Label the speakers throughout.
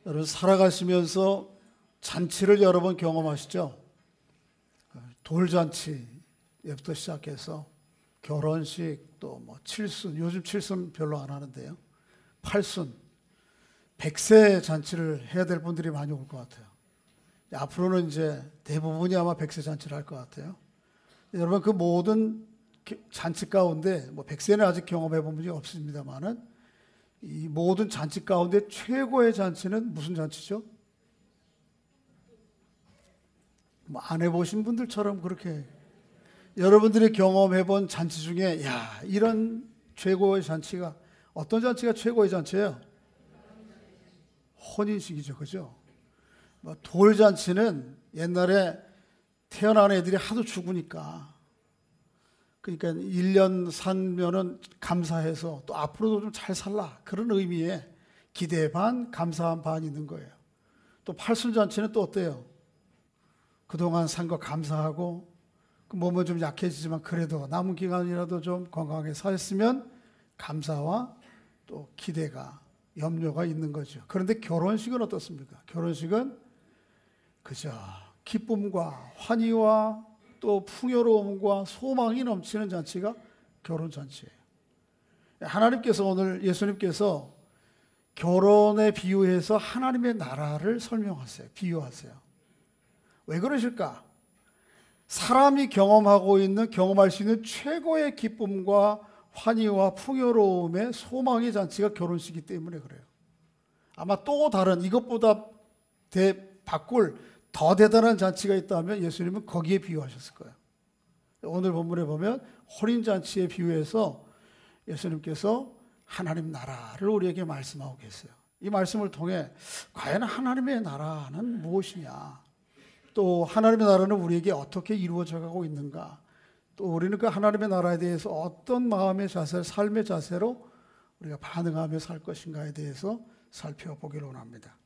Speaker 1: 여러분 살아가시면서 잔치를 여러 번 경험하시죠? 돌잔치부터 시작해서 결혼식, 또 뭐 칠순, 요즘 칠순 별로 안 하는데요. 팔순, 100세 잔치를 해야 될 분들이 많이 올 것 같아요. 앞으로는 이제 대부분이 아마 100세 잔치를 할 것 같아요. 여러분 그 모든 잔치 가운데 뭐 100세는 아직 경험해 본 분이 없습니다만은 이 모든 잔치 가운데 최고의 잔치는 무슨 잔치죠? 뭐 안 해보신 분들처럼 그렇게 여러분들이 경험해 본 잔치 중에 야 이런 최고의 잔치가 어떤 잔치가 최고의 잔치예요? 혼인식이죠, 그죠? 뭐 돌잔치는 옛날에 태어난 애들이 하도 죽으니까 그러니까 1년 살면은 감사해서 또 앞으로도 좀 잘 살라 그런 의미에 기대 반 감사한 반 있는 거예요. 또 팔순잔치는 또 어때요? 그동안 산 거 감사하고 몸은 좀 약해지지만 그래도 남은 기간이라도 좀 건강하게 살았으면 감사와 또 기대가 염려가 있는 거죠. 그런데 결혼식은 어떻습니까? 결혼식은 그저 기쁨과 환희와 또 풍요로움과 소망이 넘치는 잔치가 결혼잔치예요. 하나님께서 오늘 예수님께서 결혼에 비유해서 하나님의 나라를 설명하세요. 비유하세요. 왜 그러실까? 사람이 경험할 수 있는 최고의 기쁨과 환희와 풍요로움의 소망의 잔치가 결혼식이기 때문에 그래요. 아마 또 다른 이것보다 바꿀 더 대단한 잔치가 있다면 예수님은 거기에 비유하셨을 거예요. 오늘 본문에 보면 혼인잔치에 비유해서 예수님께서 하나님 나라를 우리에게 말씀하고 계세요. 이 말씀을 통해 과연 하나님의 나라는 무엇이냐, 또 하나님의 나라는 우리에게 어떻게 이루어져 가고 있는가, 또 우리는 그 하나님의 나라에 대해서 어떤 마음의 자세, 삶의 자세로 우리가 반응하며 살 것인가에 대해서 살펴보기를 원합니다.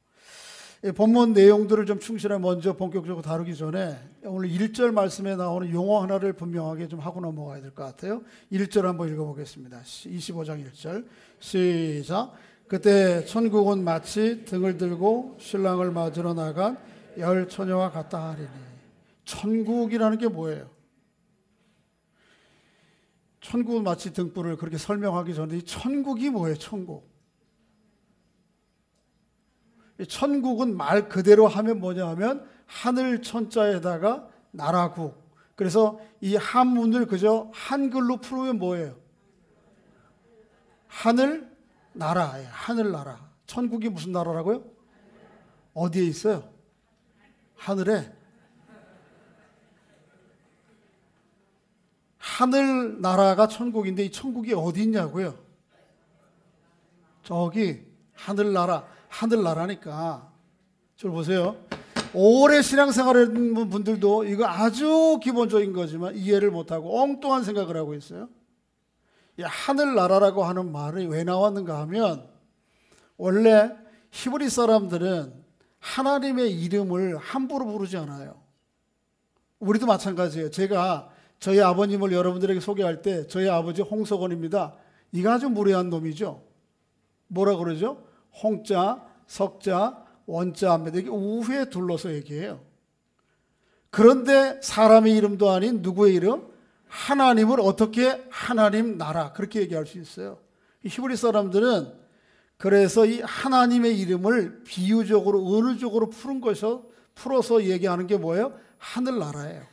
Speaker 1: 본문 내용들을 좀 충실하게 먼저 본격적으로 다루기 전에 오늘 1절 말씀에 나오는 용어 하나를 분명하게 좀 하고 넘어가야 될 것 같아요. 1절 한번 읽어보겠습니다. 25장 1절 시작. 그때 천국은 마치 등을 들고 신랑을 맞으러 나간 열 처녀와 같다 하리니. 천국이라는 게 뭐예요? 천국은 마치 등불을 그렇게 설명하기 전에 이 천국이 뭐예요? 천국. 천국은 말 그대로 하면 뭐냐 하면 하늘 천자에다가 나라국. 그래서 이 한문을 그저 한글로 풀으면 뭐예요? 하늘 나라예요. 하늘 나라. 천국이 무슨 나라라고요? 어디에 있어요? 하늘에. 하늘 나라가 천국인데 이 천국이 어디 있냐고요? 저기 하늘나라. 하늘나라니까. 저를 보세요. 오래 신앙생활을 했는 분들도 이거 아주 기본적인 거지만 이해를 못하고 엉뚱한 생각을 하고 있어요. 이 하늘나라라고 하는 말이 왜 나왔는가 하면 원래 히브리 사람들은 하나님의 이름을 함부로 부르지 않아요. 우리도 마찬가지예요. 제가 저희 아버님을 여러분들에게 소개할 때 저희 아버지 홍석원입니다. 이거 아주 무례한 놈이죠. 뭐라 그러죠? 홍자, 석자, 원자입니다. 이게 우회에 둘러서 얘기해요. 그런데 사람의 이름도 아닌 누구의 이름? 하나님을 어떻게 하나님 나라 그렇게 얘기할 수 있어요. 히브리 사람들은 그래서 이 하나님의 이름을 비유적으로 은유적으로 풀어서 얘기하는 게 뭐예요? 하늘나라예요.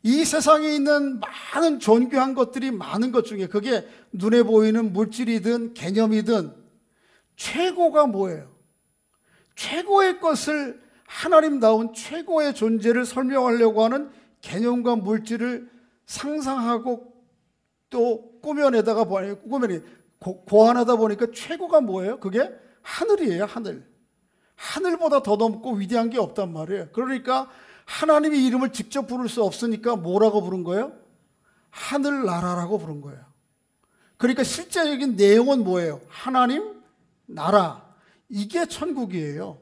Speaker 1: 이 세상에 있는 많은 존귀한 것들이 많은 것 중에 그게 눈에 보이는 물질이든 개념이든 최고가 뭐예요? 최고의 것을 하나님다운 최고의 존재를 설명하려고 하는 개념과 물질을 상상하고 또 꾸며내다가 고안하다 보니까 최고가 뭐예요? 그게 하늘이에요. 하늘. 하늘보다 더 넘고 위대한 게 없단 말이에요. 그러니까 하나님의 이름을 직접 부를 수 없으니까 뭐라고 부른 거예요? 하늘나라라고 부른 거예요. 그러니까 실제적인 내용은 뭐예요? 하나님 나라. 이게 천국이에요.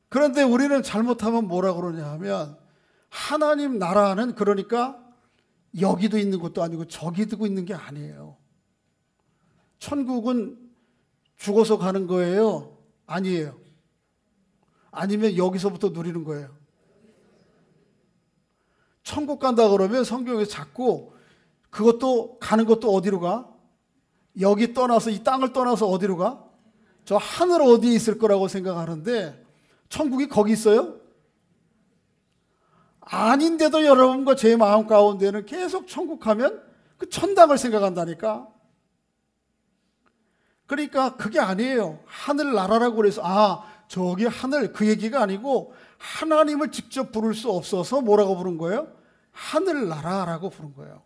Speaker 1: 그런데 우리는 잘못하면 뭐라 그러냐 하면 하나님 나라는 그러니까 여기도 있는 것도 아니고 저기도 있는 게 아니에요. 천국은 죽어서 가는 거예요? 아니에요. 아니면 여기서부터 누리는 거예요? 천국 간다 그러면 성경에서 자꾸 그것도 가는 것도 어디로 가? 여기 떠나서 이 땅을 떠나서 어디로 가? 저 하늘 어디에 있을 거라고 생각하는데 천국이 거기 있어요? 아닌데도 여러분과 제 마음 가운데는 계속 천국 가면 그 천당을 생각한다니까. 그러니까 그게 아니에요. 하늘나라라고 그래서 저기 하늘 그 얘기가 아니고 하나님을 직접 부를 수 없어서 뭐라고 부른 거예요? 하늘나라라고 부른 거예요.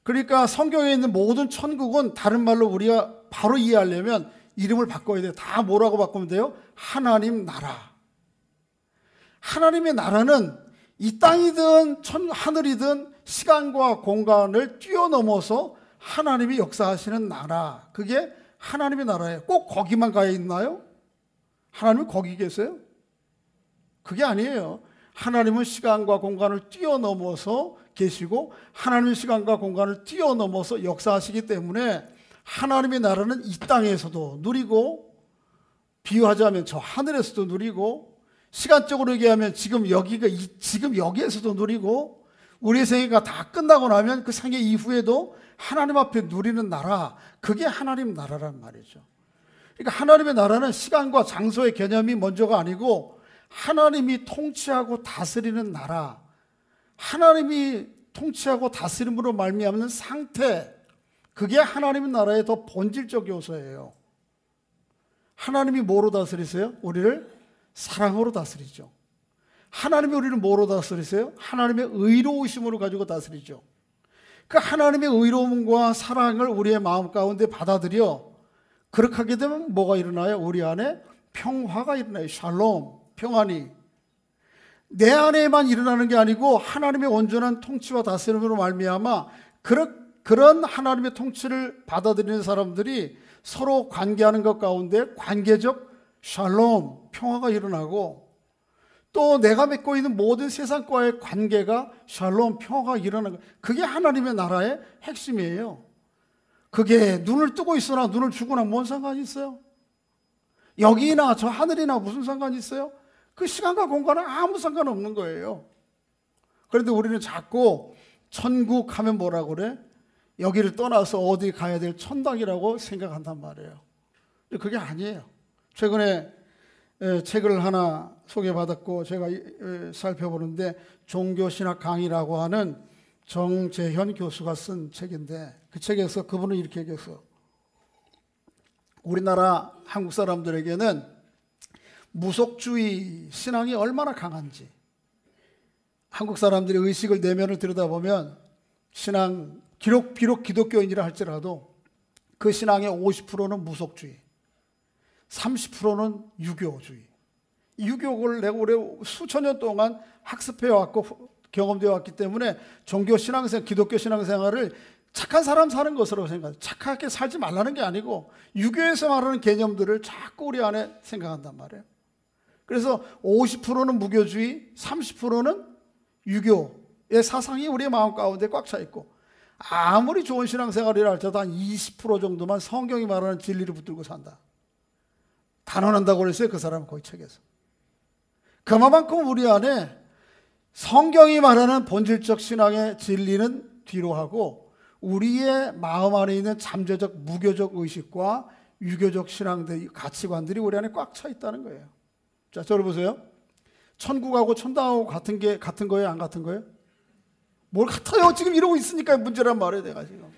Speaker 1: 그러니까 성경에 있는 모든 천국은 다른 말로 우리가 바로 이해하려면 이름을 바꿔야 돼요. 다 뭐라고 바꾸면 돼요? 하나님 나라. 하나님의 나라는 이 땅이든 하늘이든 시간과 공간을 뛰어넘어서 하나님이 역사하시는 나라. 그게 하나님의 나라예요. 꼭 거기만 가 있나요? 하나님은 거기 계세요? 그게 아니에요. 하나님은 시간과 공간을 뛰어넘어서 계시고 하나님의 시간과 공간을 뛰어넘어서 역사하시기 때문에 하나님의 나라는 이 땅에서도 누리고, 비유하자면 저 하늘에서도 누리고, 시간적으로 얘기하면 지금 여기에서도 누리고, 우리의 생애가 다 끝나고 나면 그 생애 이후에도 하나님 앞에 누리는 나라, 그게 하나님 나라란 말이죠. 그러니까 하나님의 나라는 시간과 장소의 개념이 먼저가 아니고 하나님이 통치하고 다스리는 나라, 하나님이 통치하고 다스림으로 말미암는 상태, 그게 하나님의 나라의 더 본질적 요소예요. 하나님이 뭐로 다스리세요? 우리를 사랑으로 다스리죠. 하나님이 우리를 뭐로 다스리세요? 하나님의 의로우심으로 가지고 다스리죠. 그 하나님의 의로움과 사랑을 우리의 마음 가운데 받아들여 그렇게 하게 되면 뭐가 일어나요? 우리 안에 평화가 일어나요. 샬롬, 평안이. 내 안에만 일어나는 게 아니고 하나님의 온전한 통치와 다스림으로 말미암아 그런 하나님의 통치를 받아들이는 사람들이 서로 관계하는 것 가운데 관계적 샬롬, 평화가 일어나고, 또 내가 맺고 있는 모든 세상과의 관계가 샬롬, 평화가 일어나는 것, 그게 하나님의 나라의 핵심이에요. 그게 눈을 뜨고 있으나 눈을 주거나 뭔 상관이 있어요? 여기나 저 하늘이나 무슨 상관이 있어요? 그 시간과 공간은 아무 상관없는 거예요. 그런데 우리는 자꾸 천국 하면 뭐라고 그래? 여기를 떠나서 어디 가야 될 천당이라고 생각한단 말이에요. 그게 아니에요. 최근에 책을 하나 소개받았고 제가 살펴보는데 종교신학 강의라고 하는 정재현 교수가 쓴 책인데, 그 책에서 그분은 이렇게 얘기했어요. 우리나라 한국 사람들에게는 무속주의 신앙이 얼마나 강한지, 한국 사람들의 의식을 내면을 들여다보면 신앙, 비록 기독교인이라 할지라도 그 신앙의 50%는 무속주의, 30%는 유교주의. 유교를 내가 올해 수천 년 동안 학습해왔고 경험되어 왔기 때문에 종교 신앙생활, 기독교 신앙생활을 착한 사람 사는 것으로 생각해요. 착하게 살지 말라는 게 아니고 유교에서 말하는 개념들을 자꾸 우리 안에 생각한단 말이에요. 그래서 50%는 무교주의, 30%는 유교의 사상이 우리의 마음 가운데 꽉 차 있고, 아무리 좋은 신앙생활이라 할지라도 한 20% 정도만 성경이 말하는 진리를 붙들고 산다. 단언한다고 그랬어요, 그 사람은 거기 책에서. 그만큼 우리 안에 성경이 말하는 본질적 신앙의 진리는 뒤로 하고 우리의 마음 안에 있는 잠재적 무교적 의식과 유교적 신앙들, 가치관들이 우리 안에 꽉 차 있다는 거예요. 자, 저를 보세요. 천국하고 천당하고 같은 거예요, 안 같은 거예요? 뭘 같아요? 지금 이러고 있으니까 문제란 말이에요, 내가 지금.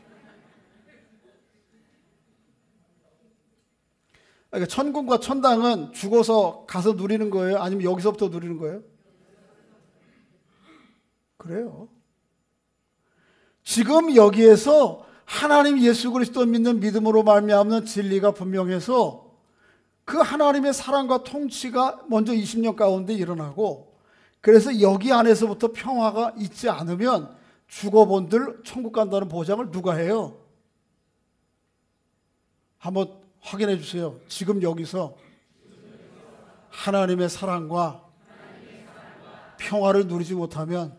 Speaker 1: 그러니까 천국과 천당은 죽어서 가서 누리는 거예요? 아니면 여기서부터 누리는 거예요? 그래요. 지금 여기에서 하나님 예수 그리스도 믿는 믿음으로 말미암는 진리가 분명해서 그 하나님의 사랑과 통치가 먼저 20년 가운데 일어나고, 그래서 여기 안에서부터 평화가 있지 않으면 죽어본들 천국 간다는 보장을 누가 해요? 한번 확인해 주세요. 지금 여기서 하나님의 사랑과 평화를 누리지 못하면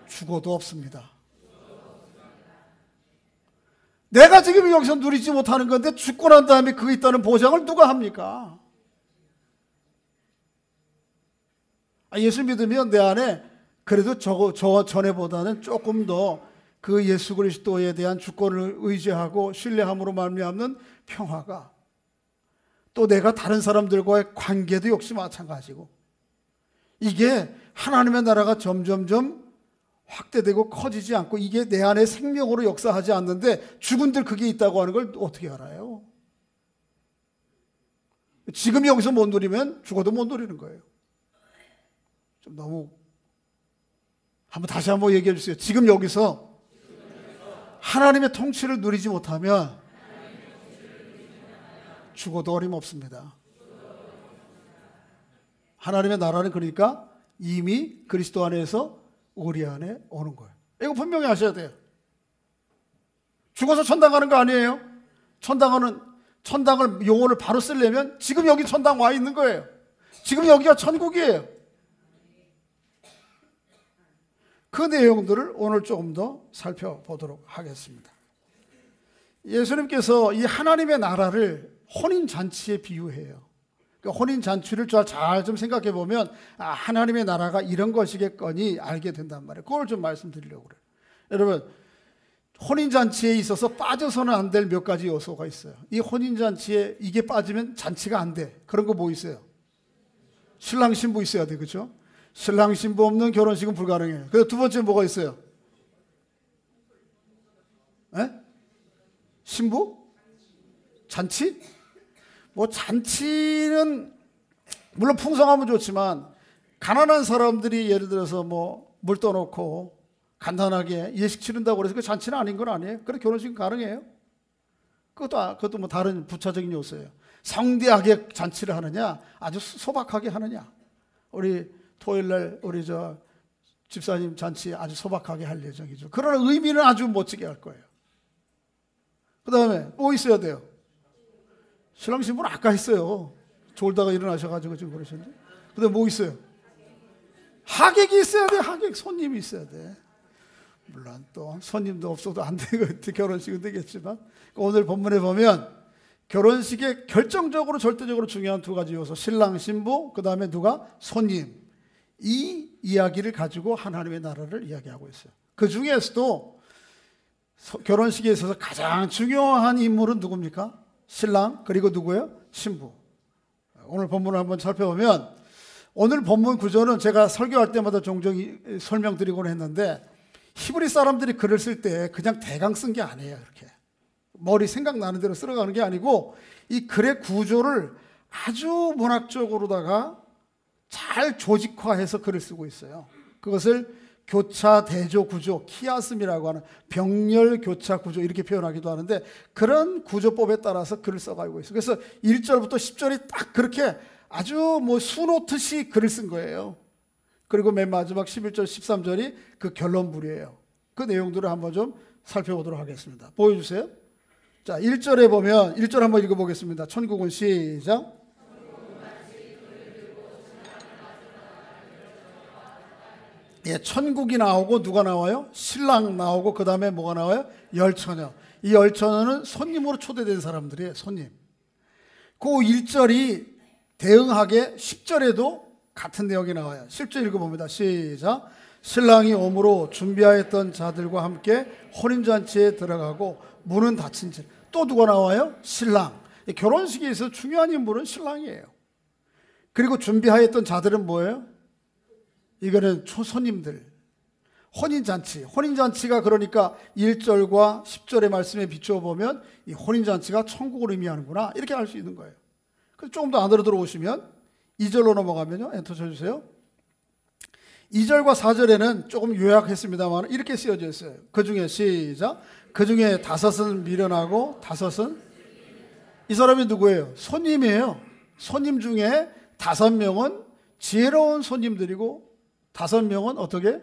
Speaker 1: 죽어도 없습니다. 내가 지금 여기서 누리지 못하는 건데 죽고 난 다음에 그거 있다는 보장을 누가 합니까? 예수 믿으면 내 안에 그래도 저 전에보다는 조금 더 그 예수 그리스도에 대한 주권을 의지하고 신뢰함으로 말미암는 평화가, 또 내가 다른 사람들과의 관계도 역시 마찬가지고, 이게 하나님의 나라가 점점점 확대되고 커지지 않고 이게 내 안에 생명으로 역사하지 않는데 죽은들 그게 있다고 하는 걸 어떻게 알아요? 지금 여기서 못 누리면 죽어도 못 누리는 거예요. 좀 너무 다시 한번 얘기해 주세요. 지금 여기서 하나님의 통치를 누리지 못하면 죽어도 어림없습니다. 하나님의 나라는 그러니까 이미 그리스도 안에서 우리 안에 오는 거예요. 이거 분명히 아셔야 돼요. 죽어서 천당 가는 거 아니에요. 천당을 용어를 바로 쓰려면 지금 여기 천당 와 있는 거예요. 지금 여기가 천국이에요. 그 내용들을 오늘 조금 더 살펴보도록 하겠습니다. 예수님께서 이 하나님의 나라를 혼인잔치에 비유해요. 그러니까 혼인잔치를 잘 좀 생각해 보면 하나님의 나라가 이런 것이겠거니 알게 된단 말이에요. 그걸 좀 말씀드리려고 그래요. 여러분, 혼인잔치에 있어서 빠져서는 안 될 몇 가지 요소가 있어요. 이 혼인잔치에 이게 빠지면 잔치가 안 돼. 그런 거 뭐 있어요? 신랑 신부 있어야 돼. 그렇죠? 신랑 신부 없는 결혼식은 불가능해요. 그래서 두 번째 뭐가 있어요? 신부? 잔치? 뭐 잔치는 물론 풍성하면 좋지만 가난한 사람들이 예를 들어서 뭐 물 떠놓고 간단하게 예식 치른다고 그래서 그 잔치는 아닌 건 아니에요. 그래 결혼식은 가능해요. 그것도 뭐 다른 부차적인 요소예요. 성대하게 잔치를 하느냐 아주 소박하게 하느냐. 우리 토요일날 우리 집사님 잔치 아주 소박하게 할 예정이죠. 그러나 의미는 아주 멋지게 할 거예요. 그 다음에 뭐 있어야 돼요? 신랑 신부는 아까 했어요. 졸다가 일어나셔가지고 지금 그러셨는데. 그 다음에 뭐 있어요? 하객이 있어야 돼. 하객, 손님이 있어야 돼. 물론 또 손님도 없어도 안 되고 결혼식은 되겠지만 오늘 본문에 보면 결혼식에 결정적으로 절대적으로 중요한 두 가지 요소, 신랑 신부, 그 다음에 누가? 손님. 이 이야기를 가지고 하나님의 나라를 이야기하고 있어요. 그 중에서도 결혼식에 있어서 가장 중요한 인물은 누굽니까? 신랑, 그리고 누구예요? 신부. 오늘 본문을 한번 살펴보면 오늘 본문 구조는 제가 설교할 때마다 종종 설명드리곤 했는데 히브리 사람들이 글을 쓸 때 그냥 대강 쓴 게 아니에요. 이렇게 머리 생각나는 대로 쓸어가는 게 아니고 이 글의 구조를 아주 문학적으로다가 잘 조직화해서 글을 쓰고 있어요. 그것을 교차 대조 구조, 키아스미라고 하는 병렬 교차 구조 이렇게 표현하기도 하는데 그런 구조법에 따라서 글을 써가고 있어요. 그래서 1절부터 10절이 딱 그렇게 아주 뭐 수놓듯이 글을 쓴 거예요. 그리고 맨 마지막 11절, 13절이 그 결론부리예요. 그 내용들을 한번 좀 살펴보도록 하겠습니다. 보여주세요. 자, 1절에 보면 1절 한번 읽어보겠습니다. 천국은 시작. 예, 천국이 나오고 누가 나와요? 신랑 나오고 그 다음에 뭐가 나와요? 열처녀. 이 열처녀는 손님으로 초대된 사람들이에요. 손님. 그 1절이 대응하게 10절에도 같은 내용이 나와요. 10절 읽어봅니다. 시작. 신랑이 오므로 준비하였던 자들과 함께 혼인잔치에 들어가고 문은 닫힌 채. 또 누가 나와요? 신랑. 결혼식에 있어서 중요한 인물은 신랑이에요. 그리고 준비하였던 자들은 뭐예요? 이거는 초손님들. 혼인잔치가 그러니까 1절과 10절의 말씀에 비추어 보면 이 혼인잔치가 천국을 의미하는구나 이렇게 알 수 있는 거예요. 그래서 조금 더 안으로 들어오시면 2절로 넘어가면요. 엔터 쳐주세요. 2절과 4절에는 조금 요약했습니다만 이렇게 쓰여져 있어요. 그 중에 시작. 그 중에 5은 미련하고 5은 이 사람이 누구예요? 손님이에요. 손님 중에 5명은 지혜로운 손님들이고 5명은 어떻게?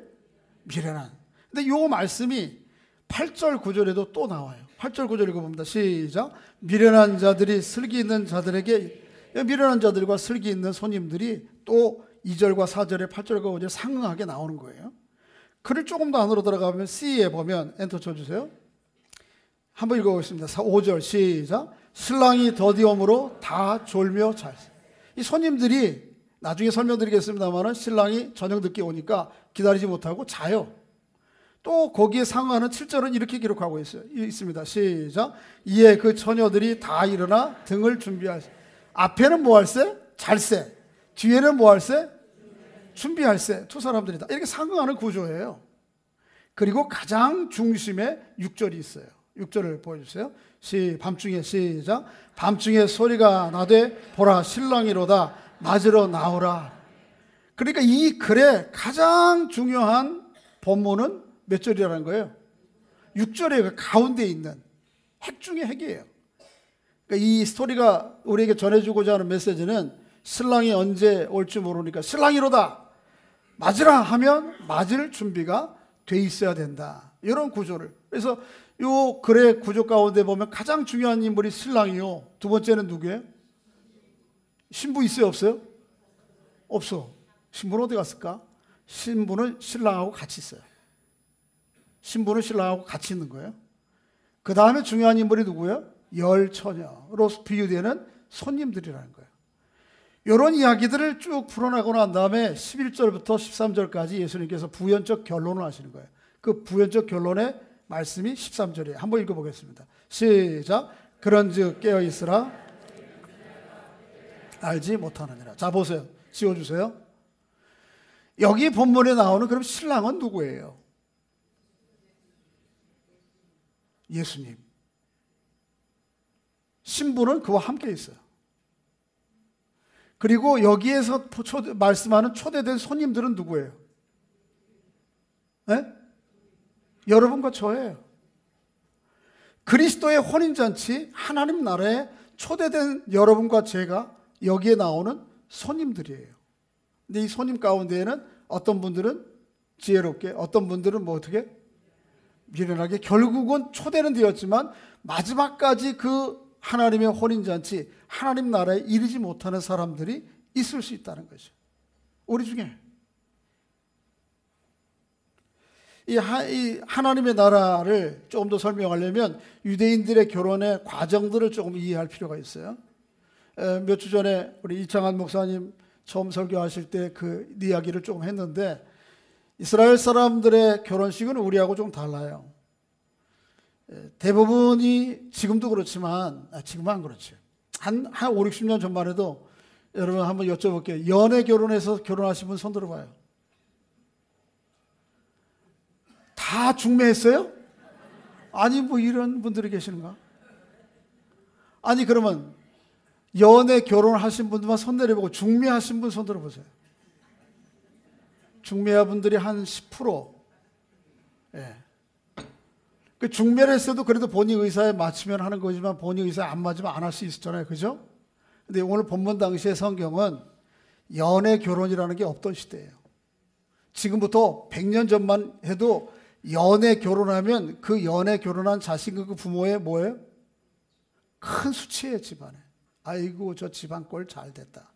Speaker 1: 미련한. 근데 요 말씀이 8절 9절에도 또 나와요. 8절 9절 읽어봅니다. 시작. 미련한 자들이 슬기 있는 자들에게, 미련한 자들과 슬기 있는 손님들이 또 2절과 4절에 8절과 5절에 상응하게 나오는 거예요. 글을 조금 더 안으로 들어가면 C에 보면 엔터 쳐주세요. 한번 읽어보겠습니다. 5절 시작. 신랑이 더디움으로 다 졸며 잤어요. 이 손님들이 나중에 설명드리겠습니다만 신랑이 저녁 늦게 오니까 기다리지 못하고 자요. 또 거기에 상응하는 7절은 이렇게 기록하고 있습니다. 시작. 이에 그 처녀들이 다 일어나 등을 준비하세. 앞에는 뭐 할세? 잘세. 뒤에는 뭐 할세? 준비할세. 두 사람들이다. 이렇게 상응하는 구조예요. 그리고 가장 중심에 6절이 있어요. 6절을 보여주세요. 밤중에 시작. 밤중에 소리가 나되 보라 신랑이로다 맞으러 나오라. 그러니까 이 글의 가장 중요한 본문은 몇 절이라는 거예요? 6절의 그 가운데 있는 핵 중의 핵이에요. 그러니까 이 스토리가 우리에게 전해주고자 하는 메시지는 신랑이 언제 올지 모르니까 신랑이로다 맞으라 하면 맞을 준비가 돼 있어야 된다. 이런 구조를. 그래서 이 글의 구조 가운데 보면 가장 중요한 인물이 신랑이요. 두 번째는 누구예요? 신부 있어요? 없어요? 없어. 신부는 어디 갔을까? 신부는 신랑하고 같이 있어요. 신부는 신랑하고 같이 있는 거예요. 그 다음에 중요한 인물이 누구예요? 열처녀로 비유되는 손님들이라는 거예요. 이런 이야기들을 쭉 풀어나고 난 다음에 11절부터 13절까지 예수님께서 부연적 결론을 하시는 거예요. 그 부연적 결론의 말씀이 13절이에요. 한번 읽어보겠습니다. 시작. 그런즉 깨어있으라 알지 못하느니라. 자 보세요. 지워주세요. 여기 본문에 나오는 그럼 신랑은 누구예요? 예수님. 신부는 그와 함께 있어요. 그리고 여기에서 말씀하는 초대된 손님들은 누구예요? 네? 여러분과 저예요. 그리스도의 혼인잔치 하나님 나라에 초대된 여러분과 제가 여기에 나오는 손님들이에요. 근데 이 손님 가운데에는 어떤 분들은 지혜롭게, 어떤 분들은 뭐 어떻게? 미련하게. 결국은 초대는 되었지만 마지막까지 그 하나님의 혼인잔치, 하나님 나라에 이르지 못하는 사람들이 있을 수 있다는 거죠. 우리 중에. 이 하나님의 나라를 조금 더 설명하려면 유대인들의 결혼의 과정들을 조금 이해할 필요가 있어요. 몇 주 전에 우리 이창환 목사님 처음 설교하실 때 그 이야기를 조금 했는데 이스라엘 사람들의 결혼식은 우리하고 좀 달라요. 대부분이 지금도 그렇지만 지금은 안 그렇죠. 한 5, 60년 전만 해도 여러분 한번 여쭤볼게요. 연애 결혼해서 결혼하신 분 손 들어봐요. 다 중매했어요? 아니 뭐 이런 분들이 계시는가? 아니 그러면 연애 결혼하신 분들만 손 내려보고 중매하신 분 손 들어보세요. 중매한 분들이 한 10%. 예. 그 중매를 했어도 그래도 본인 의사에 맞추면 하는 거지만 본인 의사에 안 맞으면 안 할 수 있었잖아요. 그죠? 근데 오늘 본문 당시의 성경은 연애 결혼이라는 게 없던 시대예요. 지금부터 100년 전만 해도 연애 결혼하면 그 연애 결혼한 자식과 그 부모의 뭐예요? 큰 수치예요, 집안에. 아이고 저 집안 꼴 잘 됐다.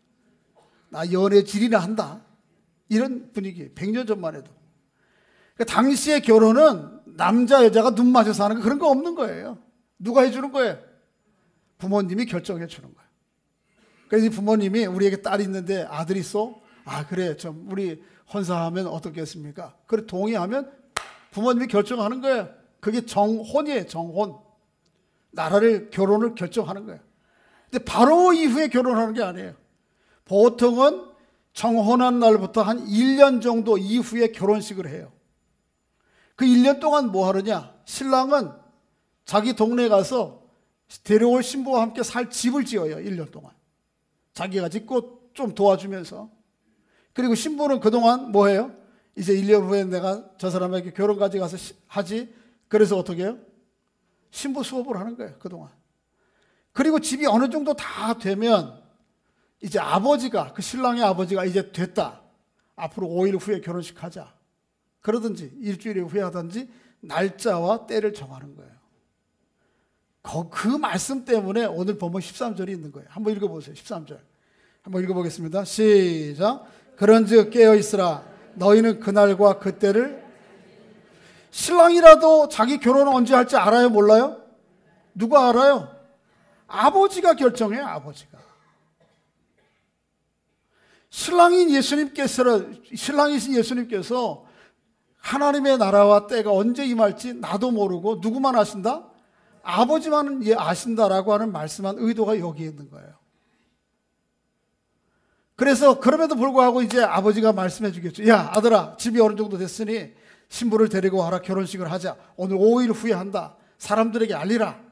Speaker 1: 나 연애 질이나 한다. 이런 분위기. 100년 전만 해도. 그러니까 당시의 결혼은 남자 여자가 눈 맞아서 하는 거 그런 거 없는 거예요. 누가 해주는 거예요? 부모님이 결정해 주는 거예요. 그래서 부모님이 우리에게 딸이 있는데 아들 있어? 아 그래 좀 우리 혼사하면 어떻겠습니까? 그래 동의하면 부모님이 결정하는 거예요. 그게 정혼이에요. 정혼. 나라를 결혼을 결정하는 거예요. 근데 바로 이후에 결혼하는 게 아니에요. 보통은 정혼한 날부터 한 1년 정도 이후에 결혼식을 해요. 그 1년 동안 뭐 하느냐? 신랑은 자기 동네에 가서 데려올 신부와 함께 살 집을 지어요. 1년 동안. 자기가 짓고 좀 도와주면서. 그리고 신부는 그동안 뭐 해요? 이제 1년 후에 내가 저 사람에게 결혼까지 가서 하지. 그래서 어떻게 해요? 신부 수업을 하는 거예요. 그동안. 그리고 집이 어느 정도 다 되면 이제 아버지가, 그 신랑의 아버지가 이제 됐다. 앞으로 5일 후에 결혼식 하자. 그러든지 일주일 후에 하든지 날짜와 때를 정하는 거예요. 그 말씀 때문에 오늘 본문 13절이 있는 거예요. 한번 읽어보세요. 13절. 한번 읽어보겠습니다. 시작. 그런즉 깨어있으라. 너희는 그날과 그때를 신랑이라도 자기 결혼을 언제 할지 알아요? 몰라요? 누가 알아요? 아버지가 결정해요. 아버지가. 신랑이신 예수님께서 하나님의 나라와 때가 언제 임할지 나도 모르고 누구만 아신다? 아버지만 아신다라고 하는 말씀한 의도가 여기에 있는 거예요. 그래서 그럼에도 불구하고 이제 아버지가 말씀해 주겠죠. 야, 아들아, 집이 어느 정도 됐으니 신부를 데리고 와라. 결혼식을 하자. 오늘 5일 후에 한다. 사람들에게 알리라.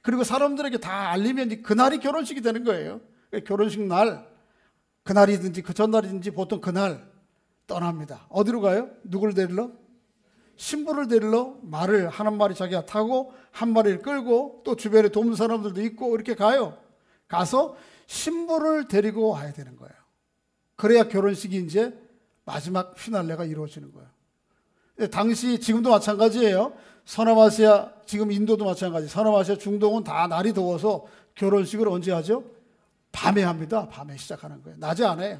Speaker 1: 그리고 사람들에게 다 알리면 그날이 결혼식이 되는 거예요. 결혼식 날, 그날이든지 그 전날이든지 보통 그날 떠납니다. 어디로 가요? 누구를 데리러? 신부를 데리러 말을 한 마리 자기가 타고 한 마리를 끌고 또 주변에 돕는 사람들도 있고 이렇게 가요. 가서 신부를 데리고 와야 되는 거예요. 그래야 결혼식이 이제 마지막 피날레가 이루어지는 거예요. 당시 지금도 마찬가지예요. 서남아시아, 지금 인도도 마찬가지. 서남아시아, 중동은 다 날이 더워서 결혼식을 언제 하죠? 밤에 합니다. 밤에 시작하는 거예요. 낮에 안 해요.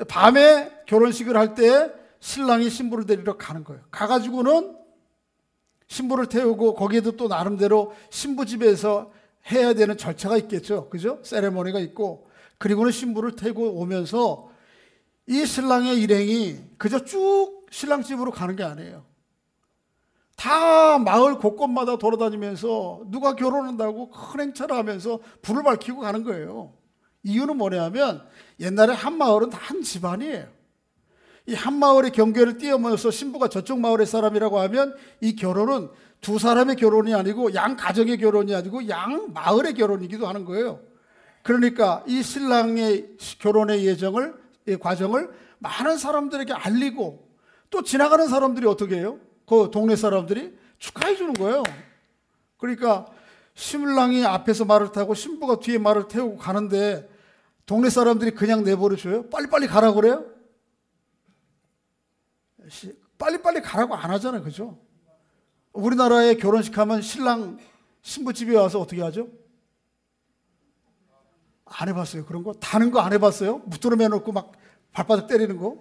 Speaker 1: 밤에 결혼식을 할 때 신랑이 신부를 데리러 가는 거예요. 가가지고는 신부를 태우고 거기에도 또 나름대로 신부 집에서 해야 되는 절차가 있겠죠. 그죠? 세레모니가 있고, 그리고는 신부를 태우고 오면서 이 신랑의 일행이 그저 쭉 신랑 집으로 가는 게 아니에요. 다 마을 곳곳마다 돌아다니면서 누가 결혼한다고 큰 행차를 하면서 불을 밝히고 가는 거예요. 이유는 뭐냐면 옛날에 한 마을은 다 한 집안이에요. 이 한 마을의 경계를 뛰어넘어서 신부가 저쪽 마을의 사람이라고 하면 이 결혼은 두 사람의 결혼이 아니고 양 가정의 결혼이 아니고 양 마을의 결혼이기도 하는 거예요. 그러니까 이 신랑의 결혼의 과정을 많은 사람들에게 알리고, 또 지나가는 사람들이 어떻게 해요? 그 동네 사람들이 축하해 주는 거예요. 그러니까 신랑이 앞에서 말을 타고 신부가 뒤에 말을 태우고 가는데 동네 사람들이 그냥 내버려 줘요? 빨리빨리 가라고 그래요? 빨리빨리 가라고 안 하잖아요. 그죠? 우리나라에 결혼식 하면 신랑 신부 집에 와서 어떻게 하죠? 안 해봤어요. 그런 거? 다는 거 안 해봤어요? 무드름해 놓고 막 발바닥 때리는 거?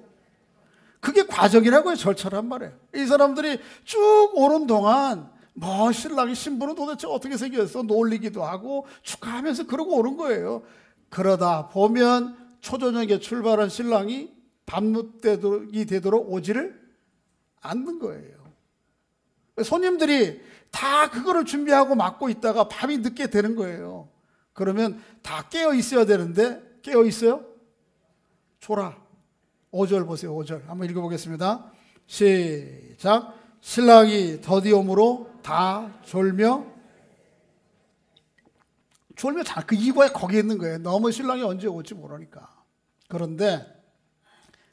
Speaker 1: 그게 과정이라고요. 절차란 말이에요. 이 사람들이 쭉 오는 동안 뭐 신랑이 신부는 도대체 어떻게 생겼어? 놀리기도 하고 축하하면서 그러고 오는 거예요. 그러다 보면 초저녁에 출발한 신랑이 밤늦이 되도록 오지를 않는 거예요. 손님들이 다 그거를 준비하고 막고 있다가 밤이 늦게 되는 거예요. 그러면 다 깨어 있어야 되는데 깨어 있어요? 졸아. 5절 보세요. 5절 한번 읽어보겠습니다. 시작. 신랑이 더디옴으로 다 졸며 잘 그 이유가 거기에 있는 거예요. 너무 신랑이 언제 올지 모르니까. 그런데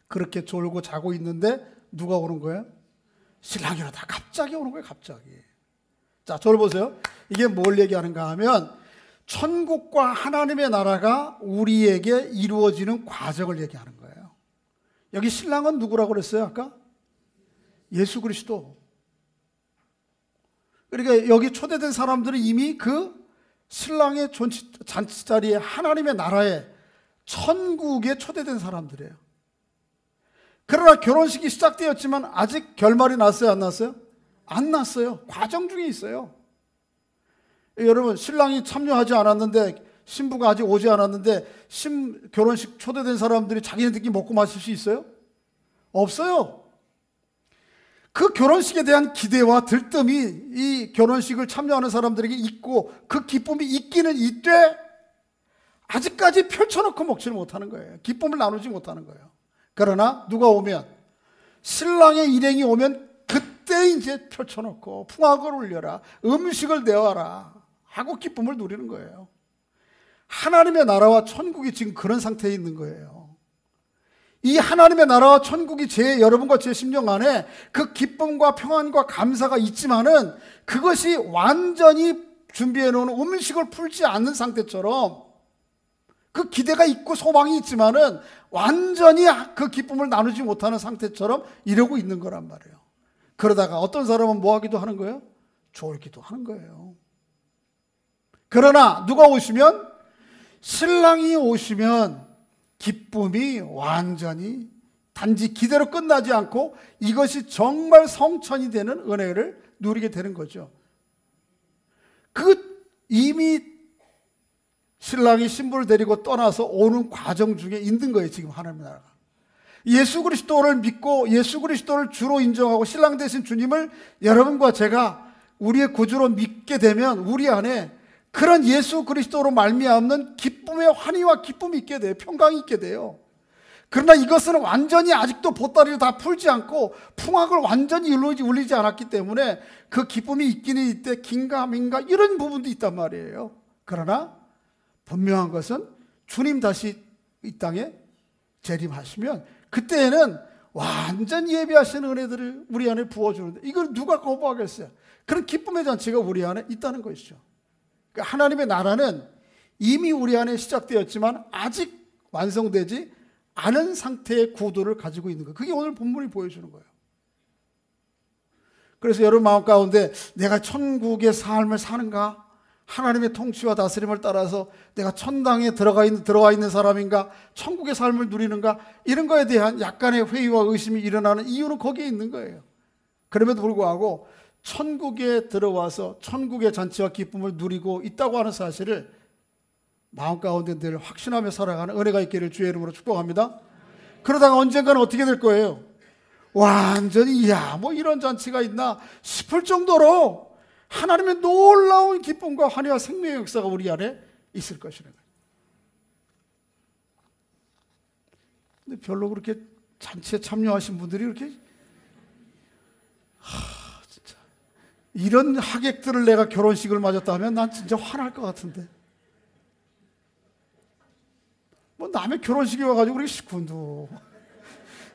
Speaker 1: 그렇게 졸고 자고 있는데 누가 오는 거예요? 신랑이라다 갑자기 오는 거예요. 갑자기. 자, 저를 보세요. 이게 뭘 얘기하는가 하면 천국과 하나님의 나라가 우리에게 이루어지는 과정을 얘기하는 거예요. 여기 신랑은 누구라고 그랬어요? 아까? 예수 그리스도. 그러니까 여기 초대된 사람들은 이미 그 신랑의 잔치 자리에 하나님의 나라에 천국에 초대된 사람들이에요. 그러나 결혼식이 시작되었지만 아직 결말이 났어요? 안 났어요? 안 났어요. 과정 중에 있어요. 여러분, 신랑이 참여하지 않았는데, 신부가 아직 오지 않았는데 결혼식 초대된 사람들이 자기네들끼리 먹고 마실 수 있어요? 없어요. 그 결혼식에 대한 기대와 들뜸이 이 결혼식을 참여하는 사람들에게 있고, 그 기쁨이 있기는 있되 아직까지 펼쳐놓고 먹지를 못하는 거예요. 기쁨을 나누지 못하는 거예요. 그러나 누가 오면, 신랑의 일행이 오면 그때 이제 펼쳐놓고 풍악을 울려라, 음식을 내와라 하고 기쁨을 누리는 거예요. 하나님의 나라와 천국이 지금 그런 상태에 있는 거예요. 이 하나님의 나라와 천국이 여러분과 제 심령 안에 그 기쁨과 평안과 감사가 있지만은 그것이 완전히 준비해 놓은 음식을 풀지 않는 상태처럼, 그 기대가 있고 소망이 있지만은 완전히 그 기쁨을 나누지 못하는 상태처럼 이러고 있는 거란 말이에요. 그러다가 어떤 사람은 뭐 하기도 하는 거예요? 졸기도 하는 거예요. 그러나 누가 오시면, 신랑이 오시면 기쁨이 완전히 단지 기대로 끝나지 않고 이것이 정말 성천이 되는 은혜를 누리게 되는 거죠. 이미 신랑이 신부를 데리고 떠나서 오는 과정 중에 있는 거예요. 지금 하나님의 나라가. 예수 그리스도를 믿고 예수 그리스도를 주로 인정하고 신랑 되신 주님을 여러분과 제가 우리의 구주로 믿게 되면 우리 안에 그런 예수 그리스도로 말미암는 기쁨의 환희와 기쁨이 있게 돼요. 평강이 있게 돼요. 그러나 이것은 완전히 아직도 보따리를 다 풀지 않고 풍악을 완전히 울리지 않았기 때문에 그 기쁨이 있기는 있대 긴가민가 이런 부분도 있단 말이에요. 그러나 분명한 것은 주님 다시 이 땅에 재림하시면 그때에는 완전 예비하시는 은혜들을 우리 안에 부어주는데 이걸 누가 거부하겠어요? 그런 기쁨의 잔치가 우리 안에 있다는 것이죠. 그러니까 하나님의 나라는 이미 우리 안에 시작되었지만 아직 완성되지 않은 상태의 구도를 가지고 있는 거예요. 그게 오늘 본문이 보여주는 거예요. 그래서 여러분 마음 가운데 내가 천국의 삶을 사는가? 하나님의 통치와 다스림을 따라서 내가 천당에 들어가 있는 사람인가? 천국의 삶을 누리는가? 이런 거에 대한 약간의 회의와 의심이 일어나는 이유는 거기에 있는 거예요. 그럼에도 불구하고 천국에 들어와서 천국의 잔치와 기쁨을 누리고 있다고 하는 사실을 마음 가운데 늘 확신하며 살아가는 은혜가 있기를 주의 이름으로 축복합니다. 그러다가 언젠가는 어떻게 될 거예요? 완전히 뭐 이런 잔치가 있나 싶을 정도로 하나님의 놀라운 기쁨과 환희와 생명의 역사가 우리 안에 있을 것이라는 거예요. 근데 별로 그렇게 잔치에 참여하신 분들이 그렇게 진짜 이런 하객들을 내가 결혼식을 맞았다면 난 진짜 화날 것 같은데 뭐 남의 결혼식에 와가지고 그렇게 시큰둥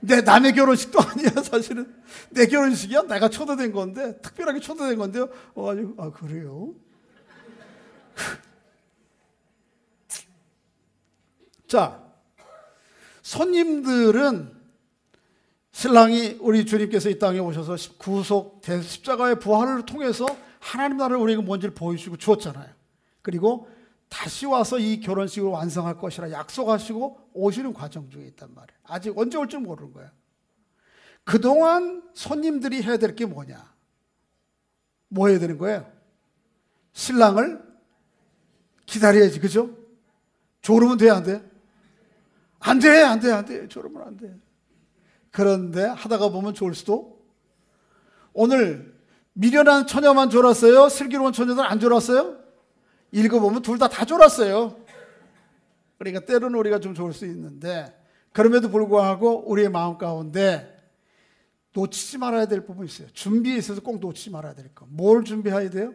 Speaker 1: 내 남의 결혼식도 아니야. 사실은 내 결혼식이야. 내가 초대된 건데 특별하게 초대된 건데요. 와가지고 그래요? 자, 손님들은 신랑이 우리 주님께서 이 땅에 오셔서 구속 십자가의 부활을 통해서 하나님 나라를 우리에게 뭔지를 보여주고 주었잖아요. 그리고 다시 와서 이 결혼식을 완성할 것이라 약속하시고 오시는 과정 중에 있단 말이에요. 아직 언제 올지 모르는 거예요. 그동안 손님들이 해야 될 게 뭐냐? 뭐 해야 되는 거예요? 신랑을 기다려야지, 그죠? 졸으면 돼, 안 돼? 안 돼, 안 돼, 안 돼. 졸으면 안 돼. 그런데 하다가 보면 졸 수도. 오늘 미련한 처녀만 졸았어요? 슬기로운 처녀들 안 졸았어요? 읽어보면 둘 다 졸았어요. 그러니까 때로는 우리가 좀 졸 수 있는데 그럼에도 불구하고 우리의 마음 가운데 놓치지 말아야 될 부분이 있어요. 준비에 있어서 꼭 놓치지 말아야 될 거. 뭘 준비해야 돼요?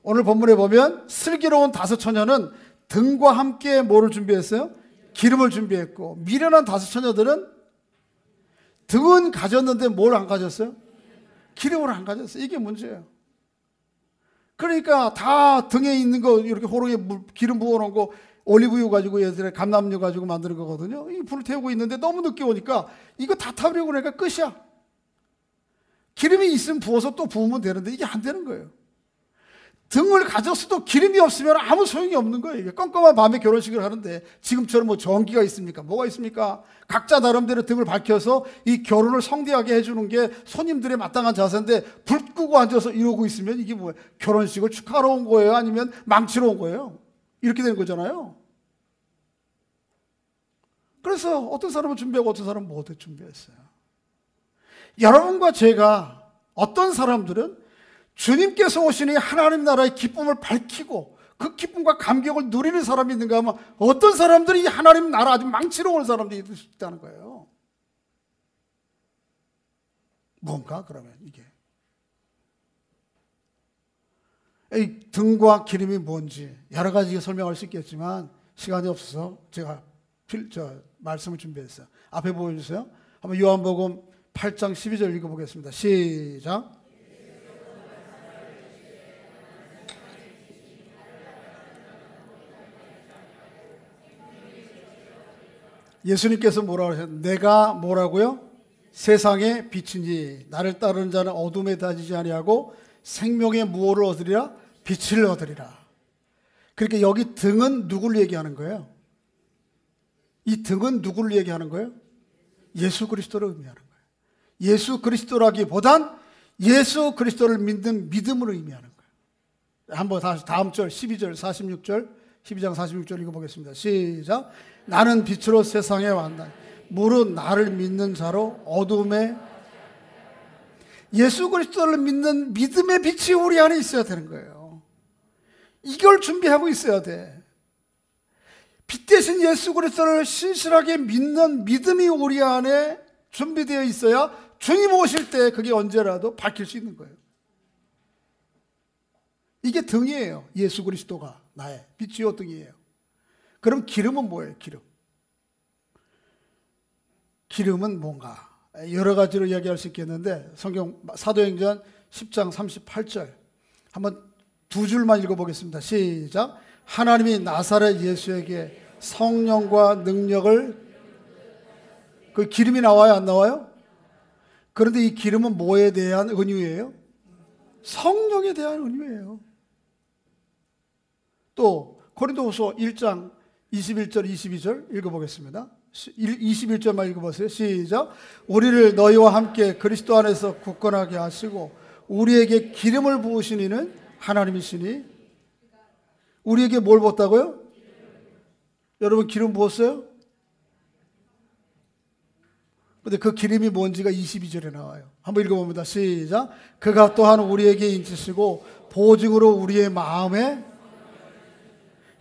Speaker 1: 오늘 본문에 보면 슬기로운 다섯 처녀는 등과 함께 뭐를 준비했어요? 기름을 준비했고 미련한 다섯 처녀들은 등은 가졌는데 뭘 안 가졌어요? 기름을 안 가졌어요. 이게 문제예요. 그러니까 다 등에 있는 거 이렇게 호롱에 기름 부어놓은 거 올리브유 가지고 예전에 감람유 가지고 만드는 거거든요. 이 불을 태우고 있는데 너무 늦게 오니까 이거 다 타버리고 그러니까 끝이야. 기름이 있으면 부어서 또 부으면 되는데 이게 안 되는 거예요. 등을 가졌어도 기름이 없으면 아무 소용이 없는 거예요. 이게 껌껌한 밤에 결혼식을 하는데 지금처럼 뭐 전기가 있습니까? 뭐가 있습니까? 각자 나름대로 등을 밝혀서 이 결혼을 성대하게 해주는 게 손님들의 마땅한 자세인데 불 끄고 앉아서 이러고 있으면 이게 뭐예요? 결혼식을 축하하러 온 거예요? 아니면 망치러 온 거예요? 이렇게 되는 거잖아요. 그래서 어떤 사람은 준비하고 어떤 사람은 못 준비했어요. 여러분과 제가 어떤 사람들은 주님께서 오시니 하나님 나라의 기쁨을 밝히고 그 기쁨과 감격을 누리는 사람이 있는가 하면 어떤 사람들이 하나님 나라 아주 망치러 오는 사람들이 있다는 거예요. 뭔가 그러면 이게 이 등과 기름이 뭔지 여러 가지 설명할 수 있겠지만 시간이 없어서 제가 말씀을 준비했어요. 앞에 보여주세요. 한번 요한복음 8장 12절 읽어보겠습니다. 시작. 예수님께서 뭐라고 하셨나요? 내가 뭐라고요? 세상의 빛이니 나를 따르는 자는 어둠에 다니지 아니하고 생명의 무엇을 얻으리라? 빛을 얻으리라. 그러니까 여기 등은 누구를 얘기하는 거예요? 이 등은 누구를 얘기하는 거예요? 예수 그리스도를 의미하는 거예요. 예수 그리스도라기보단 예수 그리스도를 믿는 믿음을 의미하는 거예요. 한번 다시 다음 절 12절 46절 12장 46절 읽어보겠습니다. 시작. 나는 빛으로 세상에 왔다. 무릇 나를 믿는 자로 어둠에 예수 그리스도를 믿는 믿음의 빛이 우리 안에 있어야 되는 거예요. 이걸 준비하고 있어야 돼. 빛 대신 예수 그리스도를 신실하게 믿는 믿음이 우리 안에 준비되어 있어야 주님 오실 때 그게 언제라도 밝힐 수 있는 거예요. 이게 등이에요. 예수 그리스도가 나의 빛이요 등이에요. 그럼 기름은 뭐예요? 기름은 뭔가 여러 가지로 이야기할 수 있겠는데 성경 사도행전 10장 38절 한번 두 줄만 읽어보겠습니다. 시작. 하나님이 나사렛 예수에게 성령과 능력을, 그 기름이 나와요 안 나와요? 그런데 이 기름은 뭐에 대한 은유예요? 성령에 대한 은유예요. 또 고린도후서 1장 21절 22절 읽어보겠습니다. 21절만 읽어보세요. 시작. 우리를 너희와 함께 그리스도 안에서 굳건하게 하시고 우리에게 기름을 부으신 이는 하나님이시니. 우리에게 뭘 부었다고요? 여러분 기름 부었어요? 근데 그 기름이 뭔지가 22절에 나와요. 한번 읽어봅니다. 시작. 그가 또한 우리에게 인치시고 보증으로 우리의 마음에,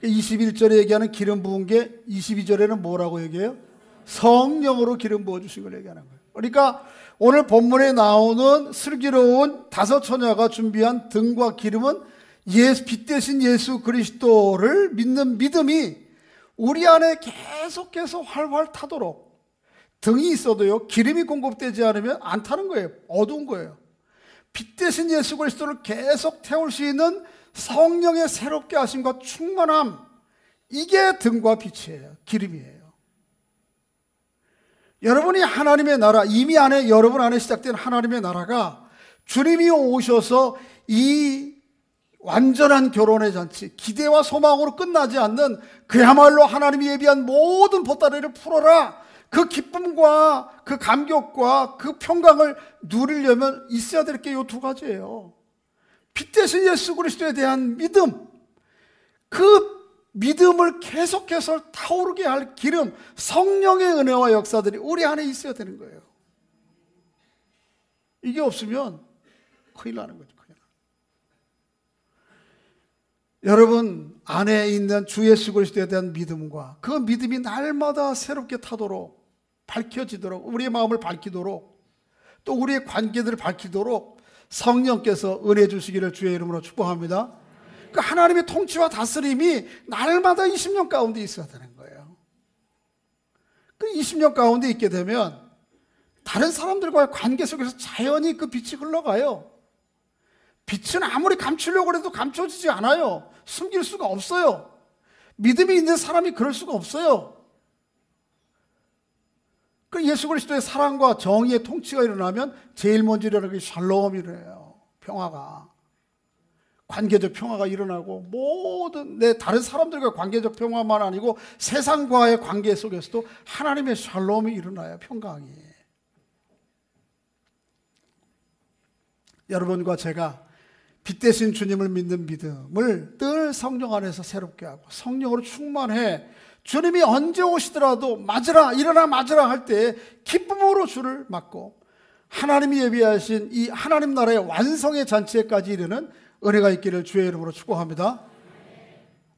Speaker 1: 21절에 얘기하는 기름 부은 게 22절에는 뭐라고 얘기해요? 성령으로 기름 부어주신 걸 얘기하는 거예요. 그러니까 오늘 본문에 나오는 슬기로운 다섯 처녀가 준비한 등과 기름은 빛 대신 예수 그리스도를 믿는 믿음이 우리 안에 계속해서 활활 타도록, 등이 있어도요 기름이 공급되지 않으면 안 타는 거예요. 어두운 거예요. 빛 대신 예수 그리스도를 계속 태울 수 있는 성령의 새롭게 하심과 충만함, 이게 등과 빛이에요. 기름이에요. 여러분이 하나님의 나라, 이미 여러분 안에 시작된 하나님의 나라가 주님이 오셔서 이 완전한 결혼의 잔치, 기대와 소망으로 끝나지 않는 그야말로 하나님이 예비한 모든 보따리를 풀어라, 그 기쁨과 그 감격과 그 평강을 누리려면 있어야 될 게 이 두 가지예요. 빛 대신 예수 그리스도에 대한 믿음, 그 믿음을 계속해서 타오르게 할 기름, 성령의 은혜와 역사들이 우리 안에 있어야 되는 거예요. 이게 없으면 큰일 나는 거죠. 여러분 안에 있는 주 예수 그리스도에 대한 믿음과 그 믿음이 날마다 새롭게 타도록, 밝혀지도록, 우리의 마음을 밝히도록, 또 우리의 관계들을 밝히도록 성령께서 은혜 주시기를 주의 이름으로 축복합니다. 그 하나님의 통치와 다스림이 날마다 20년 가운데 있어야 되는 거예요. 그 20년 가운데 있게 되면 다른 사람들과의 관계 속에서 자연히 그 빛이 흘러가요. 빛은 아무리 감추려고 해도 감춰지지 않아요. 숨길 수가 없어요. 믿음이 있는 사람이 그럴 수가 없어요. 그 예수 그리스도의 사랑과 정의의 통치가 일어나면 제일 먼저 일어나는 게 샬롬이래요. 평화가. 관계적 평화가 일어나고 모든 다른 사람들과 관계적 평화만 아니고 세상과의 관계 속에서도 하나님의 샬롬이 일어나요. 평강이. 여러분과 제가 빛 대신 주님을 믿는 믿음을 늘 성령 안에서 새롭게 하고 성령으로 충만해 주님이 언제 오시더라도 맞으라, 일어나 맞으라 할 때 기쁨으로 주를 맞고 하나님이 예비하신 이 하나님 나라의 완성의 잔치에까지 이르는 은혜가 있기를 주의 이름으로 축복합니다.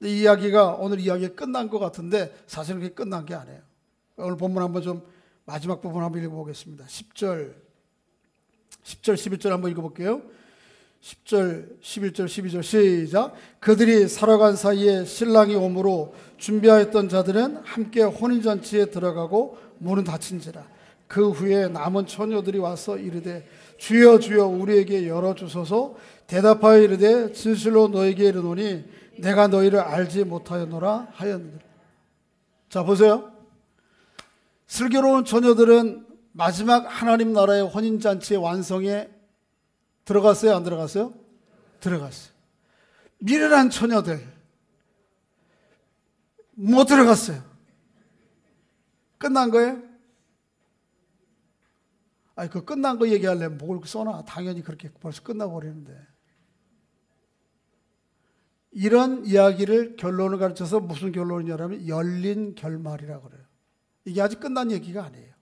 Speaker 1: 이 이야기가 오늘 이야기가 끝난 것 같은데 사실은 그게 끝난 게 아니에요. 오늘 본문 한번 좀 마지막 부분 한번 읽어보겠습니다. 10절 11절 한번 읽어볼게요. 10절 11절 12절 시작. 그들이 살아간 사이에 신랑이 오므로 준비하였던 자들은 함께 혼인잔치에 들어가고 문은 닫힌지라. 그 후에 남은 처녀들이 와서 이르되 주여 주여 우리에게 열어주소서. 대답하여 이르되 진실로 너에게 이르노니 내가 너희를 알지 못하였노라 하였느니라. 자 보세요. 슬기로운 처녀들은 마지막 하나님 나라의 혼인잔치의 완성에 들어갔어요? 안 들어갔어요? 들어갔어요. 미련한 처녀들 못 들어갔어요. 끝난 거예요? 아니 그 끝난 거 얘기하려면 뭘 써놔. 당연히 그렇게 벌써 끝나버리는데. 이런 이야기를 결론을 가르쳐서 무슨 결론이냐면 열린 결말이라고 그래요. 이게 아직 끝난 얘기가 아니에요.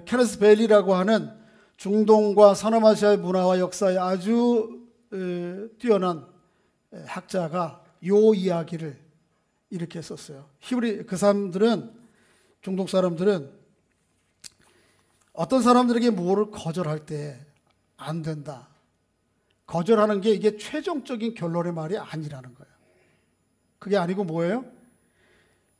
Speaker 1: 케네스 베일리라고 하는 중동과 서남아시아의 문화와 역사에 아주 뛰어난 학자가 요 이야기를 이렇게 썼어요. 히브리 그 사람들은, 중동 사람들은 어떤 사람들에게 뭐를 거절할 때 안 된다. 거절하는 게 이게 최종적인 결론의 말이 아니라는 거예요. 그게 아니고 뭐예요?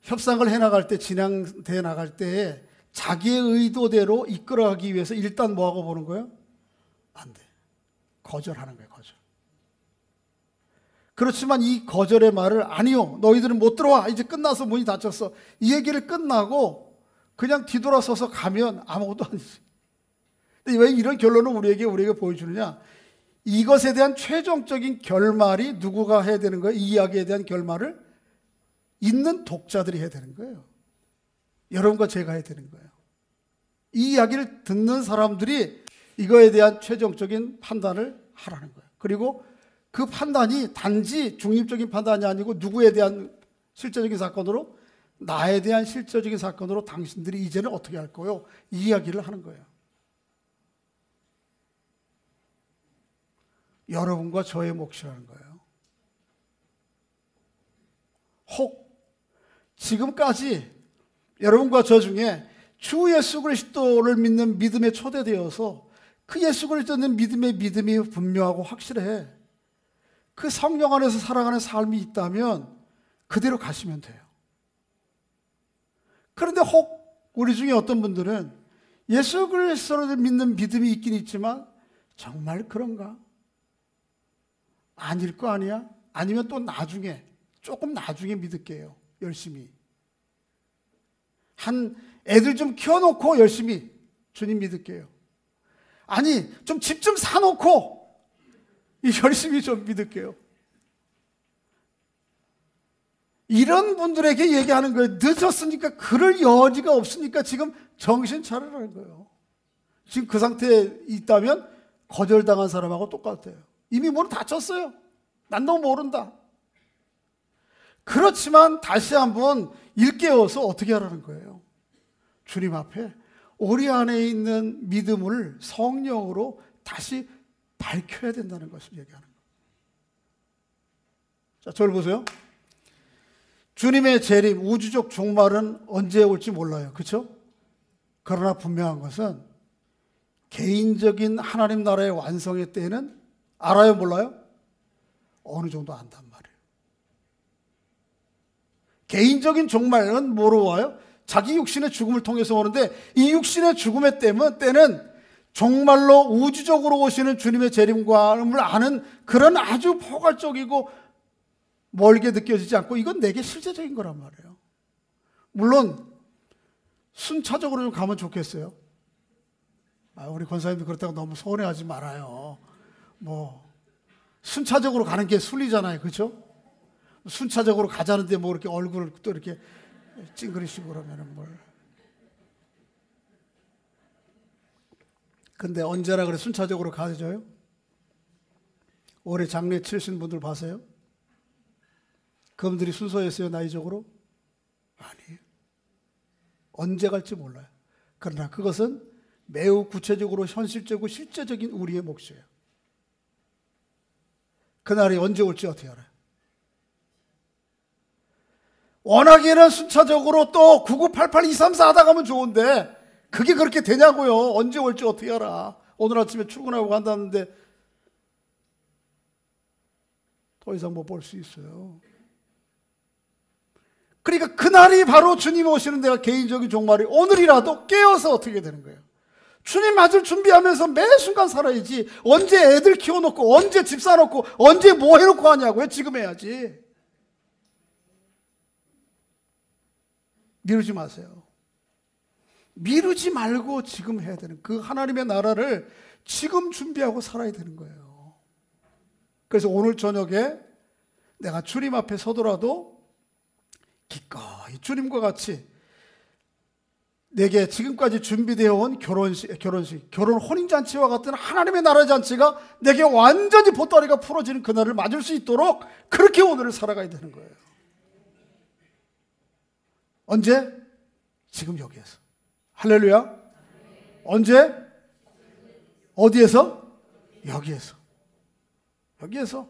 Speaker 1: 협상을 해나갈 때, 진행돼 나갈 때에 자기의 의도대로 이끌어가기 위해서 일단 뭐하고 보는 거예요? 안 돼. 거절하는 거예요, 거절. 그렇지만 이 거절의 말을 아니요, 너희들은 못 들어와. 이제 끝나서 문이 닫혔어. 이 얘기를 끝나고 그냥 뒤돌아서서 가면 아무것도 아니지. 근데 왜 이런 결론을 우리에게 보여주느냐? 이것에 대한 최종적인 결말이 누구가 해야 되는 거예요? 이 이야기에 대한 결말을 있는 독자들이 해야 되는 거예요. 여러분과 제가 해야 되는 거예요. 이 이야기를 듣는 사람들이 이거에 대한 최종적인 판단을 하라는 거예요. 그리고 그 판단이 단지 중립적인 판단이 아니고 누구에 대한 실제적인 사건으로, 나에 대한 실제적인 사건으로 당신들이 이제는 어떻게 할 거요? 이 이야기를 하는 거예요. 여러분과 저의 몫이라는 거예요. 혹 지금까지 여러분과 저 중에 주 예수 그리스도를 믿는 믿음에 초대되어서 그 예수 그리스도는 믿음이 분명하고 확실해. 그 성령 안에서 살아가는 삶이 있다면 그대로 가시면 돼요. 그런데 혹 우리 중에 어떤 분들은 예수 그리스도를 믿는 믿음이 있긴 있지만 정말 그런가? 아닐 거 아니야? 아니면 또 나중에, 조금 나중에 믿을게요. 열심히. 한 애들 좀 키워놓고 열심히 주님 믿을게요. 아니, 좀 집 좀 사놓고 열심히 좀 믿을게요. 이런 분들에게 얘기하는 거예요. 늦었으니까, 그럴 여지가 없으니까 지금 정신 차리라는 거예요. 지금 그 상태에 있다면 거절당한 사람하고 똑같아요. 이미 문을 닫혔어요. 난 너 모른다. 그렇지만 다시 한번 일깨워서 어떻게 하라는 거예요? 주님 앞에 우리 안에 있는 믿음을 성령으로 다시 밝혀야 된다는 것을 얘기하는 거예요. 자, 저를 보세요. 주님의 재림, 우주적 종말은 언제 올지 몰라요. 그렇죠? 그러나 분명한 것은 개인적인 하나님 나라의 완성의 때에는 알아요, 몰라요? 어느 정도 안단 말이에요. 개인적인 종말은 뭐로 와요? 자기 육신의 죽음을 통해서 오는데, 이 육신의 죽음의 때는 정말로 우주적으로 오시는 주님의 재림과를 아는 그런 아주 포괄적이고 멀게 느껴지지 않고, 이건 내게 실제적인 거란 말이에요. 물론 순차적으로 좀 가면 좋겠어요. 우리 권사님도 그렇다고 너무 서운해하지 말아요. 순차적으로 가는 게 순리잖아요. 그렇죠? 순차적으로 가자는데 뭐 이렇게 얼굴을 또 이렇게 찡그리시고 그러면은 뭘. 근데 언제나 그래 순차적으로 가져요? 올해 장례 치르신 분들 봐세요. 그분들이 순서였어요, 나이적으로? 아니에요. 언제 갈지 몰라요. 그러나 그것은 매우 구체적으로 현실적이고 실제적인 우리의 몫이에요. 그날이 언제 올지 어떻게 알아요? 원하기에는 순차적으로 또 9988 234 하다 가면 좋은데 그게 그렇게 되냐고요. 언제 올지 어떻게 알아? 오늘 아침에 출근하고 간다는데 더 이상 못 볼 수 있어요. 그러니까 그날이 바로 주님 오시는 데가 개인적인 종말이 오늘이라도 깨어서 어떻게 되는 거예요? 주님 맞을 준비하면서 매 순간 살아야지. 언제 애들 키워놓고, 언제 집 사놓고, 언제 뭐 해놓고 하냐고요? 지금 해야지. 미루지 마세요. 미루지 말고 지금 해야 되는, 그 하나님의 나라를 지금 준비하고 살아야 되는 거예요. 그래서 오늘 저녁에 내가 주님 앞에 서더라도 기꺼이 주님과 같이 내게 지금까지 준비되어 온 결혼식, 결혼 혼인잔치와 같은 하나님의 나라 잔치가 내게 완전히 보따리가 풀어지는 그날을 맞을 수 있도록 그렇게 오늘을 살아가야 되는 거예요. 언제? 지금 여기에서. 할렐루야. 언제? 어디에서? 여기에서. 여기에서.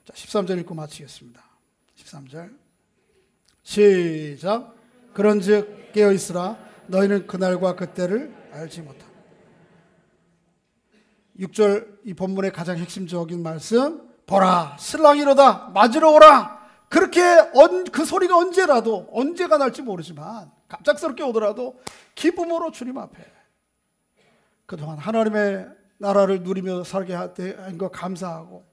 Speaker 1: 자, 13절 읽고 마치겠습니다. 13절 시작. 그런즉 깨어있으라. 너희는 그날과 그때를 알지 못하라. 6절 이 본문의 가장 핵심적인 말씀, 보라 신랑이로다 맞으러 오라. 그렇게 그 소리가 언제가 날지 모르지만 갑작스럽게 오더라도 기쁨으로 주님 앞에 그동안 하나님의 나라를 누리며 살게 한 것 감사하고,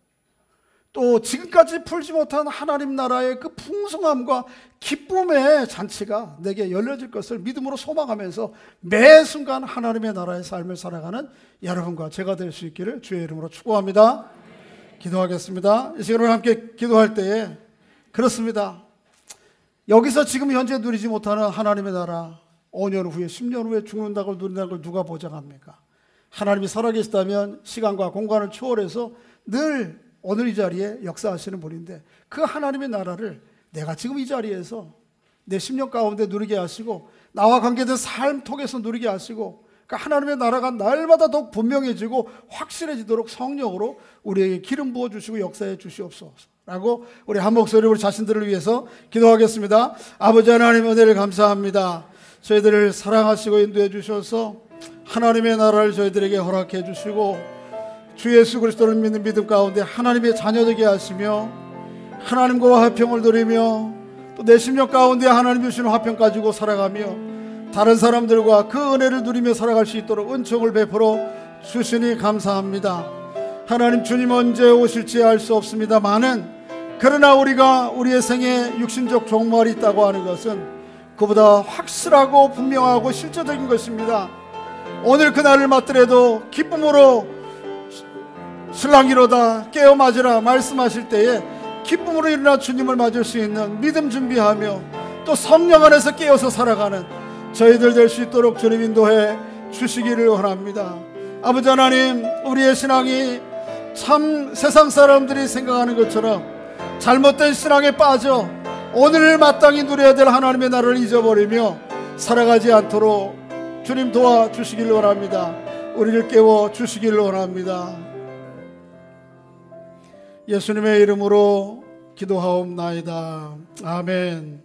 Speaker 1: 또 지금까지 풀지 못한 하나님 나라의 그 풍성함과 기쁨의 잔치가 내게 열려질 것을 믿음으로 소망하면서 매 순간 하나님의 나라의 삶을 살아가는 여러분과 제가 될 수 있기를 주의 이름으로 축복합니다. 기도하겠습니다. 이 시간을 함께 기도할 때에 그렇습니다. 여기서 지금 현재 누리지 못하는 하나님의 나라 5년 후에 10년 후에 죽는다고 누린다는 걸 누가 보장합니까? 하나님이 살아계시다면 시간과 공간을 초월해서 늘 오늘 이 자리에 역사하시는 분인데, 그 하나님의 나라를 내가 지금 이 자리에서 내 10년 가운데 누리게 하시고 나와 관계된 삶 통해서 누리게 하시고, 그 하나님의 나라가 날마다 더욱 분명해지고 확실해지도록 성령으로 우리에게 기름 부어주시고 역사해 주시옵소서 라고 우리 한 목소리로 우리 자신들을 위해서 기도하겠습니다. 아버지 하나님, 은혜를 감사합니다. 저희들을 사랑하시고 인도해 주셔서 하나님의 나라를 저희들에게 허락해 주시고 주 예수 그리스도를 믿는 믿음 가운데 하나님의 자녀되게 하시며 하나님과 화평을 누리며 또 내 심령 가운데 하나님 주시는 화평 가지고 살아가며 다른 사람들과 그 은혜를 누리며 살아갈 수 있도록 은총을 베풀어 주시니 감사합니다. 하나님, 주님 언제 오실지 알 수 없습니다만은, 그러나 우리가 우리의 생에 육신적 종말이 있다고 하는 것은 그보다 확실하고 분명하고 실제적인 것입니다. 오늘 그날을 맞더라도 기쁨으로 신랑이로다 깨어 맞으라 말씀하실 때에 기쁨으로 일어나 주님을 맞을 수 있는 믿음 준비하며 또 성령 안에서 깨어서 살아가는 저희들 될 수 있도록 주님 인도해 주시기를 원합니다. 아버지 하나님, 우리의 신앙이 참 세상 사람들이 생각하는 것처럼 잘못된 신앙에 빠져 오늘을 마땅히 누려야 될 하나님의 나라를 잊어버리며 살아가지 않도록 주님 도와주시기를 원합니다. 우리를 깨워 주시기를 원합니다. 예수님의 이름으로 기도하옵나이다. 아멘.